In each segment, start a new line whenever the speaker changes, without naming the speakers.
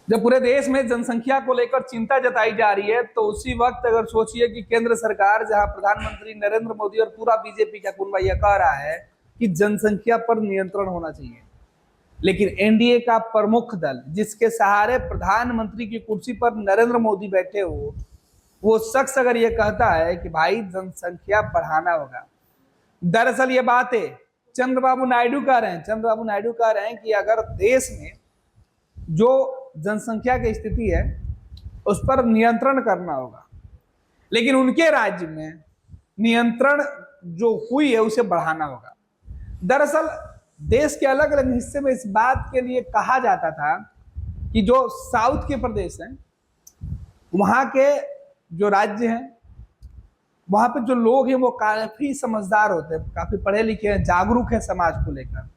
जब पूरे देश में जनसंख्या को लेकर चिंता जताई जा रही है, तो उसी वक्त अगर सोचिए कि केंद्र सरकार, जहां प्रधानमंत्री नरेंद्र मोदी और पूरा बीजेपी का कुनबा यह कह रहा है कि जनसंख्या पर नियंत्रण होना चाहिए, लेकिन एनडीए का प्रमुख दल, जिसके सहारे प्रधानमंत्री की कुर्सी पर नरेंद्र मोदी बैठे हो, वो शख्स अगर ये कहता है कि भाई जनसंख्या बढ़ाना होगा। दरअसल ये बातें चंद्रबाबू नायडू कह रहे हैं। चंद्रबाबू नायडू कह रहे हैं कि अगर देश में जो जनसंख्या की स्थिति है उस पर नियंत्रण करना होगा, लेकिन उनके राज्य में नियंत्रण जो हुई है उसे बढ़ाना होगा। दरअसल देश के अलग अलग हिस्से में इस बात के लिए कहा जाता था कि जो साउथ के प्रदेश हैं, वहां के जो राज्य हैं, वहां पे जो लोग हैं वो काफी समझदार होते हैं, काफी पढ़े लिखे हैं, जागरूक है समाज को लेकर।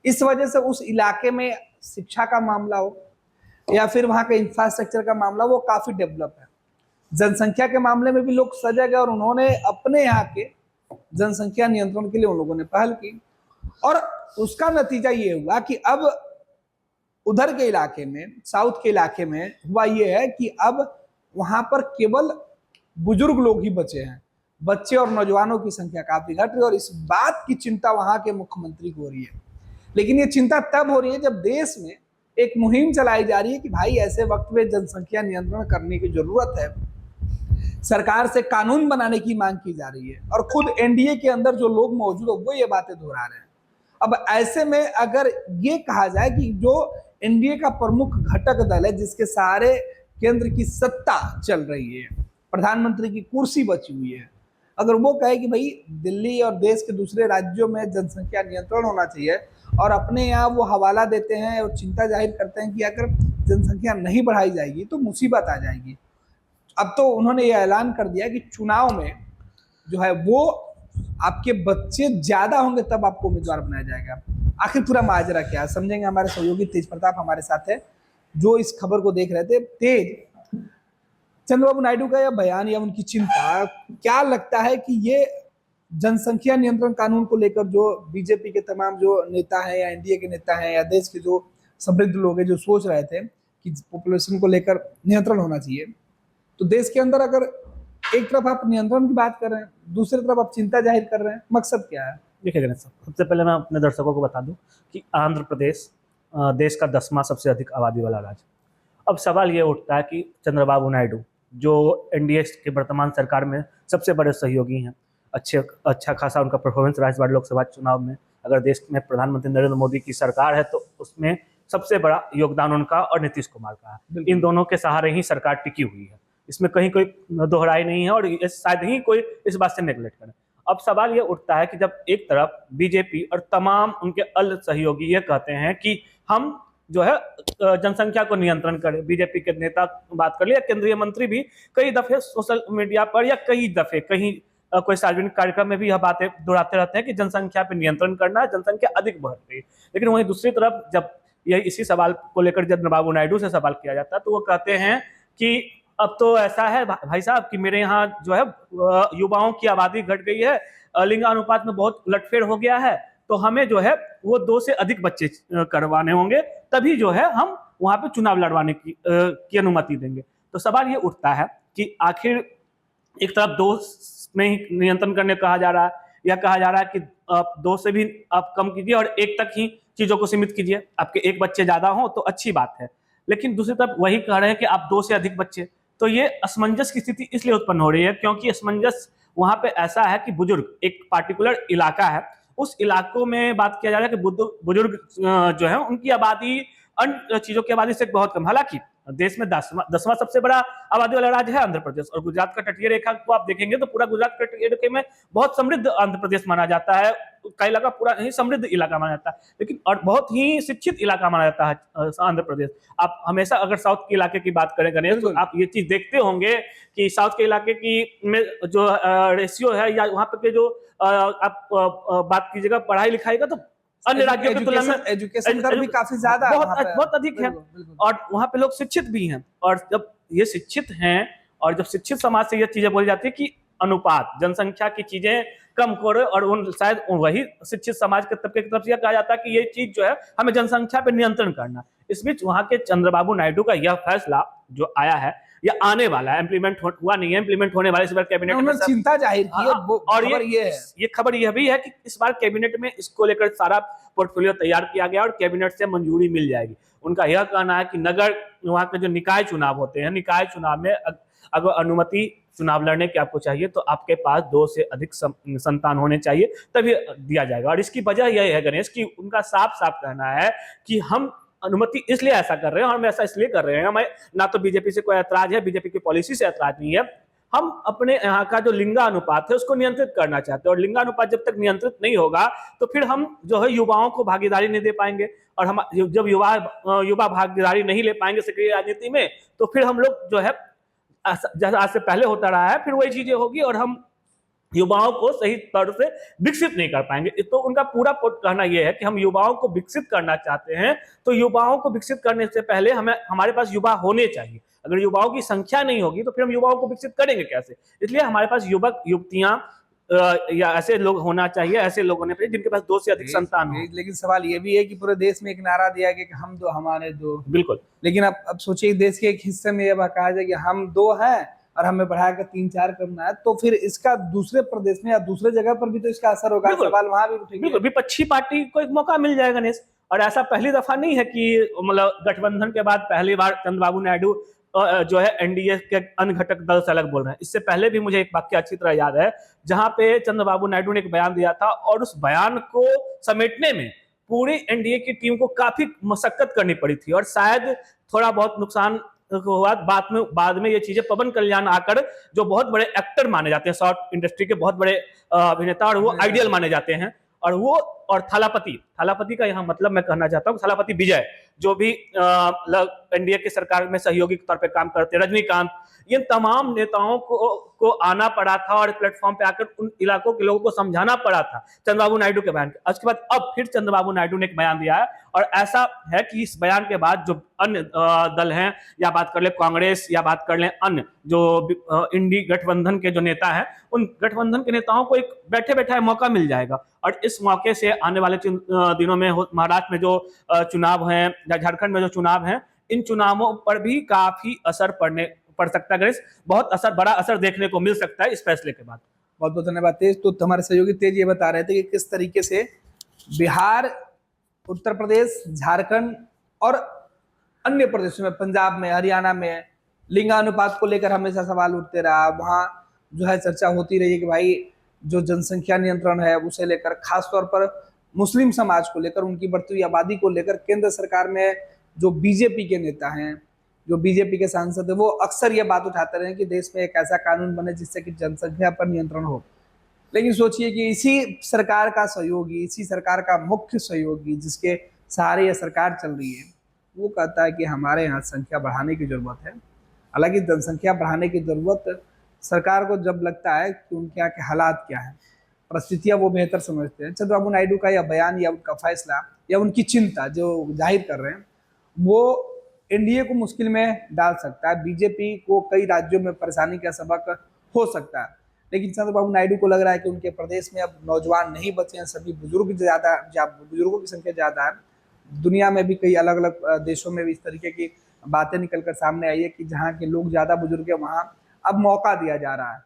इस वजह से उस इलाके में शिक्षा का मामला हो या फिर वहां के इंफ्रास्ट्रक्चर का मामला, वो काफी डेवलप है। जनसंख्या के मामले में भी लोग सजग है और उन्होंने अपने यहाँ के जनसंख्या नियंत्रण के लिए उन लोगों ने पहल की, और उसका नतीजा ये हुआ कि अब उधर के इलाके में, साउथ के इलाके में हुआ ये है कि अब वहां पर केवल बुजुर्ग लोग ही बचे हैं। बच्चे और नौजवानों की संख्या काफी घट रही है और इस बात की चिंता वहां के मुख्यमंत्री को हो रही है। लेकिन ये चिंता तब हो रही है जब देश में एक मुहिम चलाई जा रही है कि भाई ऐसे वक्त में जनसंख्या नियंत्रण करने की जरूरत है, सरकार से कानून बनाने की मांग की जा रही है, और खुद एनडीए के अंदर जो लोग मौजूद है वो ये बातें दोहरा रहे हैं। अब ऐसे में अगर ये कहा जाए कि जो एनडीए का प्रमुख घटक दल है, जिसके सहारे केंद्र की सत्ता चल रही है, प्रधानमंत्री की कुर्सी बची हुई है, अगर वो कहे कि भाई दिल्ली और देश के दूसरे राज्यों में जनसंख्या नियंत्रण होना चाहिए, और अपने यहाँ वो हवाला देते हैं और चिंता जाहिर करते हैं कि अगर जनसंख्या नहीं बढ़ाई जाएगी तो मुसीबत आ जाएगी। अब तो उन्होंने ये ऐलान कर दिया कि चुनाव में जो है वो आपके बच्चे ज्यादा होंगे तब आपको उम्मीदवार बनाया जाएगा। आखिर पूरा माजरा क्या है, समझेंगे। हमारे सहयोगी तेज प्रताप हमारे साथ है, जो इस खबर को देख रहे थे। तेज, चंद्रबाबू नायडू का यह बयान या उनकी चिंता, क्या लगता है कि ये जनसंख्या नियंत्रण कानून को लेकर जो बीजेपी के तमाम जो नेता हैं या एनडीए के नेता हैं या देश के जो समृद्ध लोग हैं जो सोच रहे थे कि पॉपुलेशन को लेकर नियंत्रण होना चाहिए, तो देश के अंदर अगर एक तरफ आप नियंत्रण की बात कर रहे हैं, दूसरी तरफ आप चिंता जाहिर कर रहे हैं, मकसद क्या है?
देखिए गणेश साहब, सबसे पहले मैं अपने दर्शकों को बता दूं कि आंध्र प्रदेश देश का 10वां सबसे अधिक आबादी वाला राज्य। अब सवाल ये उठता है कि चंद्रबाबू नायडू, जो एनडीए की वर्तमान सरकार में सबसे बड़े सहयोगी हैं, अच्छा खासा उनका परफॉर्मेंस रहा इस बार लोकसभा चुनाव में। अगर देश में प्रधानमंत्री नरेंद्र मोदी की सरकार है तो उसमें सबसे बड़ा योगदान उनका और नीतीश कुमार का है। इन दोनों के सहारे ही सरकार टिकी हुई है, इसमें कहीं कोई दोहराई नहीं है, और शायद ही कोई इस बात से नेगलेक्ट करे। अब सवाल ये उठता है कि जब एक तरफ बीजेपी और तमाम उनके अल सहयोगी ये कहते हैं कि हम जो है जनसंख्या को नियंत्रण करें, बीजेपी के नेता बात कर लिया, केंद्रीय मंत्री भी कई दफे सोशल मीडिया पर या कई दफे कहीं कोई सार्वजनिक कार्यक्रम में भी यह बातें दोहराते रहते हैं कि जनसंख्या पर नियंत्रण करना है, जनसंख्या अधिक बढ़ रही है। लेकिन वहीं दूसरी तरफ जब ये इसी सवाल को लेकर जब चंद्रबाबू नायडू से सवाल किया जाता है तो वो कहते हैं कि अब तो ऐसा है भाई साहब कि मेरे यहाँ जो है युवाओं की आबादी घट गई है, लिंगानुपात में बहुत उलटफेर हो गया है, तो हमें जो है वो 2 से अधिक बच्चे करवाने होंगे, तभी जो है हम वहां पे चुनाव लड़वाने की अनुमति देंगे। तो सवाल ये उठता है कि आखिर एक तरफ 2 में ही नियंत्रण करने कहा जा रहा है, या कहा जा रहा है कि आप 2 से भी आप कम कीजिए और 1 तक ही चीजों को सीमित कीजिए, आपके 1 बच्चे ज्यादा हो तो अच्छी बात है। लेकिन दूसरी तरफ वही कह रहे हैं कि आप 2 से अधिक बच्चे, तो ये असमंजस की स्थिति इसलिए उत्पन्न हो रही है क्योंकि असमंजस वहां पे ऐसा है कि बुजुर्ग, एक पार्टिकुलर इलाका है, उस इलाकों में बात किया जा रहा है कि बुजुर्ग जो है उनकी आबादी अन्य चीजों की आबादी से बहुत कम। हालांकि देश में 10वां सबसे बड़ा आबादी वाला राज्य है आंध्र प्रदेश, और गुजरात का तटीय रेखा को आप देखेंगे तो पूरा गुजरात का तटीय रेखा में बहुत समृद्ध आंध्र प्रदेश माना जाता है, का इलाका पूरा ही समृद्ध इलाका माना जाता है, लेकिन और बहुत ही शिक्षित इलाका माना जाता है आंध्र प्रदेश। आप हमेशा अगर साउथ के इलाके की बात करें गणेश, तो आप ये चीज देखते होंगे कि साउथ के इलाके की में जो रेशियो है या वहां पे जो आप बात कीजिएगा पढ़ाई लिखाई का, तो अन्य राज्यों की तुलना में
एजुकेशन दर भी काफी ज्यादा
बहुत अधिक है, और वहां पे लोग शिक्षित भी हैं। और जब ये शिक्षित हैं और जब शिक्षित समाज से ये चीजें बोली जाती है कि अनुपात, जनसंख्या की चीजें कम करे, और उन शायद वही शिक्षित समाज के तबके की तरफ से यह कहा जाता है कि ये चीज जो है हमें जनसंख्या पर नियंत्रण करना। इस बीच वहां के चंद्रबाबू नायडू का यह फैसला जो आया है, यह आने वाला है, इम्प्लीमेंट हुआ नहीं है, इम्प्लीमेंट होने वाला है। इस बार कैबिनेट में
उन्होंने चिंता जाहिर की है, वो
और
खबर ये है।
ये खबर यह भी है कि इस बार कैबिनेट में इसको लेकर सारा पोर्टफोलियो तैयार किया गया और कैबिनेट से मंजूरी मिल जाएगी। उनका यह कहना है कि नगर वहां के जो निकाय चुनाव होते हैं, निकाय चुनाव में अगर अनुमति चुनाव लड़ने की आपको चाहिए तो आपके पास 2 से अधिक संतान होने चाहिए, तभी दिया जाएगा। और इसकी वजह यह है गणेश कि उनका साफ साफ कहना है कि हम अनुमति इसलिए ऐसा कर रहे हैं, और हम ऐसा इसलिए कर रहे हैं, हमें ना तो बीजेपी से कोई ऐतराज है, बीजेपी की पॉलिसी से ऐतराज नहीं है, हम अपने यहाँ का जो लिंगानुपात है उसको नियंत्रित करना चाहते हैं। और लिंगानुपात जब तक नियंत्रित नहीं होगा तो फिर हम जो है युवाओं को भागीदारी नहीं दे पाएंगे, और हम जब युवा भागीदारी नहीं ले पाएंगे सक्रिय राजनीति में, तो फिर हम लोग जो है जैसा आज से पहले होता रहा है फिर वही चीजें होगी, और हम युवाओं को सही तौर से विकसित नहीं कर पाएंगे। तो उनका पूरा कहना यह है कि हम युवाओं को विकसित करना चाहते हैं, तो युवाओं को विकसित करने से पहले हमें हमारे पास युवा होने चाहिए। अगर युवाओं की संख्या नहीं होगी तो फिर हम युवाओं को विकसित करेंगे कैसे? इसलिए हमारे पास युवक युवतियां या ऐसे लोग होना चाहिए, ऐसे लोग होने चाहिए जिनके पास 2 से अधिक संतान हो।
लेकिन सवाल ये भी है कि पूरे देश में एक नारा दिया गया कि हम 2 हमारे 2।
बिल्कुल।
लेकिन अब सोचिए देश के एक हिस्से में यह कहा जाए कि हम 2 हैं और हमें बढ़ाकर 3-4 करना है, तो फिर इसका दूसरे प्रदेश में या दूसरे जगह पर भी तो इसका असर होगा, सवाल वहां भी उठेंगे।
बिल्कुल, विपक्षी पार्टी को एक मौका मिल जाएगा गणेश, और ऐसा पहली दफा नहीं है कि मतलब गठबंधन के बाद पहली बार चंद्रबाबू नायडू जो है एनडीए के अन्य घटक दल से अलग बोल रहे हैं। इससे पहले भी मुझे एक वाक्य अच्छी तरह याद है, जहां पे चंद्रबाबू नायडू ने एक बयान दिया था, और उस बयान को समेटने में पूरी एनडीए की टीम को काफी मशक्कत करनी पड़ी थी, और शायद थोड़ा बहुत नुकसान हुआ। बाद में ये चीजें पवन कल्याण आकर, जो बहुत बड़े एक्टर माने जाते हैं, शॉर्ट इंडस्ट्री के बहुत बड़े अभिनेता, और वो आइडियल माने जाते हैं, और थालापति का यहाँ मतलब मैं कहना चाहता हूँ, थालापति विजय जो भी एनडीए की सरकार में सहयोगी के तौर पे काम करते, रजनीकांत, इन तमाम नेताओं को आना पड़ा था और प्लेटफॉर्म पे आकर उन इलाकों के लोगों को समझाना पड़ा था चंद्रबाबू नायडू के बयान के। उसके बाद अब फिर चंद्रबाबू नायडू ने एक बयान दिया है, और ऐसा है कि इस बयान के बाद जो अन्य दल हैं, या बात कर ले कांग्रेस, या बात कर ले अन्य जो इंडी गठबंधन के जो नेता हैं, उन गठबंधन के नेताओं को एक बैठे बैठे मौका मिल जाएगा। और इस मौके से आने वाले दिनों में महाराष्ट्र में जो चुनाव हैं या झारखंड में जो चुनाव हैं, इन चुनावों पर भी काफी असर पड़ सकता है गणेश, बहुत बड़ा असर देखने को मिल सकता है इस फैसले के बाद।
बहुत बहुत धन्यवाद तेज। तो हमारे सहयोगी तेज ये बता रहे थे कि किस तरीके से बिहार, उत्तर प्रदेश, झारखंड और अन्य प्रदेशों में, पंजाब में, हरियाणा में लिंगानुपात को लेकर हमेशा सवाल उठते रहा। वहां जो है चर्चा होती रही है कि भाई जो जनसंख्या नियंत्रण है उसे लेकर, खासतौर पर मुस्लिम समाज को लेकर, उनकी बढ़ती हुई आबादी को लेकर केंद्र सरकार में जो बीजेपी के नेता हैं, जो बीजेपी के सांसद है, वो अक्सर ये बात उठाते रहे कि देश में एक ऐसा कानून बने जिससे कि जनसंख्या पर नियंत्रण हो। लेकिन सोचिए कि इसी सरकार का सहयोगी, इसी सरकार का मुख्य सहयोगी, जिसके सहारे यह सरकार चल रही है, वो कहता है कि हमारे यहाँ संख्या बढ़ाने की जरूरत है। हालांकि जनसंख्या बढ़ाने की जरूरत सरकार को जब लगता है कि उनके यहाँ के हालात क्या है, परिस्थितियां वो बेहतर समझते हैं। चंद्रबाबू नायडू का यह बयान या उनका फैसला या उनकी चिंता जो जाहिर कर रहे हैं, वो एनडीए को मुश्किल में डाल सकता है, बीजेपी को कई राज्यों में परेशानी का सबक हो सकता है। लेकिन चंद्रबाबू नायडू को लग रहा है कि उनके प्रदेश में अब नौजवान नहीं बचे हैं, सभी बुजुर्ग बुजुर्गों की संख्या ज़्यादा है। दुनिया में भी कई अलग अलग देशों में भी इस तरीके की बातें निकल कर सामने आई है कि जहाँ के लोग ज़्यादा बुजुर्ग है वहाँ अब मौका दिया जा रहा है।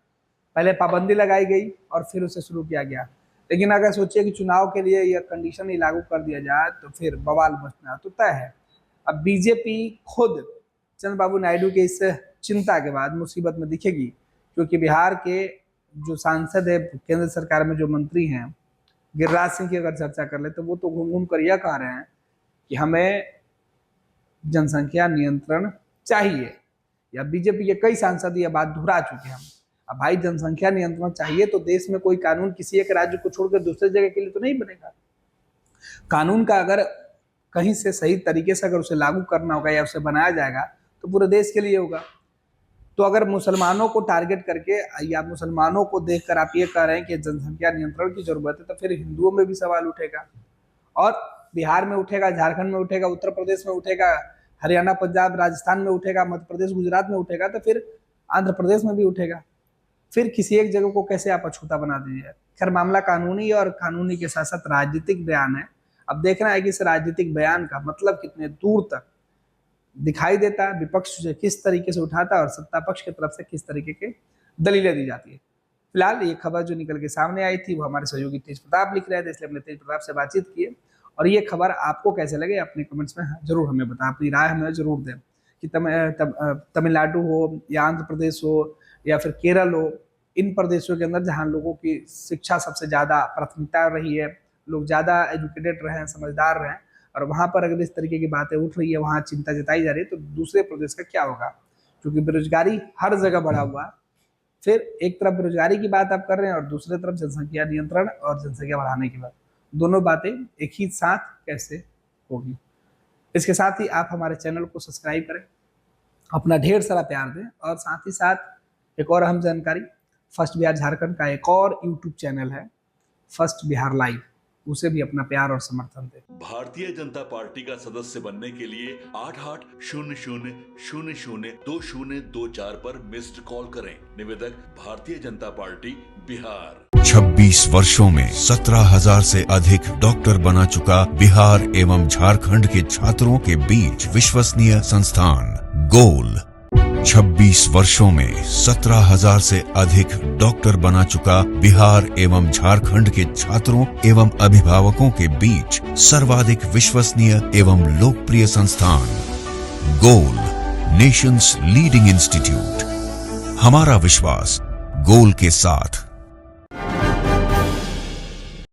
पहले पाबंदी लगाई गई और फिर उसे शुरू किया गया, लेकिन अगर सोचिए कि चुनाव के लिए यह कंडीशन ही लागू कर दिया जाए तो फिर बवाल मचना तो तय है। अब बीजेपी खुद चंद्रबाबू नायडू के इस चिंता के बाद मुसीबत में दिखेगी, क्योंकि बिहार के जो सांसद है, केंद्र सरकार में जो मंत्री हैं, गिरिराज सिंह की अगर चर्चा कर ले तो वो तो घूम घूम कर यह कह रहे हैं कि हमें जनसंख्या नियंत्रण चाहिए, या बीजेपी के कई सांसद यह बात दोहरा चुके हैं। अब भाई जनसंख्या नियंत्रण चाहिए तो देश में कोई कानून किसी एक राज्य को छोड़कर दूसरे जगह के लिए तो नहीं बनेगा। कानून का अगर कहीं से सही तरीके से अगर उसे लागू करना होगा या उसे बनाया जाएगा तो पूरे देश के लिए होगा। तो अगर मुसलमानों को टारगेट करके या मुसलमानों को देखकर आप ये कह रहे हैं कि जनसंख्या नियंत्रण की जरूरत है, तो फिर हिंदुओं में भी सवाल उठेगा, और बिहार में उठेगा, झारखंड में उठेगा, उत्तर प्रदेश में उठेगा, हरियाणा, पंजाब, राजस्थान में उठेगा, मध्य प्रदेश, गुजरात में उठेगा, तो फिर आंध्र प्रदेश में भी उठेगा। फिर किसी एक जगह को कैसे आप अछूता बना दीजिए। खैर मामला कानूनी और कानूनी के साथ साथ राजनीतिक बयान है। अब देखना है कि इस राजनीतिक बयान का मतलब कितने दूर तक दिखाई देता है, विपक्ष से किस तरीके से उठाता है और सत्ता पक्ष की तरफ से किस तरीके के दलीलें दी जाती है। फिलहाल ये खबर जो निकल के सामने आई थी वो हमारे सहयोगी तेज प्रताप लिख रहे थे, इसलिए हमने तेज प्रताप से बातचीत की है। और ये खबर आपको कैसे लगे अपने कमेंट्स में जरूर हमें बताएं, अपनी राय हमें जरूर दें कि तमिलनाडु हो या आंध्र प्रदेश हो या फिर केरल हो, इन प्रदेशों के अंदर जहाँ लोगों की शिक्षा सबसे ज़्यादा प्राथमिकता रही है, लोग ज़्यादा एजुकेटेड रहे हैं, समझदार रहे हैं, और वहाँ पर अगर इस तरीके की बातें उठ रही है, वहाँ चिंता जताई जा रही है, तो दूसरे प्रदेश का क्या होगा? क्योंकि बेरोजगारी हर जगह बढ़ा हुआ है। फिर एक तरफ बेरोजगारी की बात आप कर रहे हैं और दूसरी तरफ जनसंख्या नियंत्रण और जनसंख्या बढ़ाने की बात, दोनों बातें एक ही साथ कैसे होगी? इसके साथ ही आप हमारे चैनल को सब्सक्राइब करें, अपना ढेर सारा प्यार दें, और साथ ही साथ एक और अहम जानकारी, फर्स्ट बिहार झारखंड का एक और यूट्यूब चैनल है फर्स्ट बिहार लाइव, उसे भी अपना प्यार और समर्थन दें।
भारतीय जनता पार्टी का सदस्य बनने के लिए 8800002024 पर मिस्ड कॉल करें। निवेदक भारतीय जनता पार्टी बिहार।
26 वर्षों में 17,000 से अधिक डॉक्टर बना चुका बिहार एवं झारखंड के छात्रों के बीच विश्वसनीय संस्थान गोल। 26 वर्षों में 17,000 से अधिक डॉक्टर बना चुका बिहार एवं झारखंड के छात्रों एवं अभिभावकों के बीच सर्वाधिक विश्वसनीय एवं लोकप्रिय संस्थान गोल, नेशंस लीडिंग इंस्टीट्यूट। हमारा विश्वास गोल के साथ।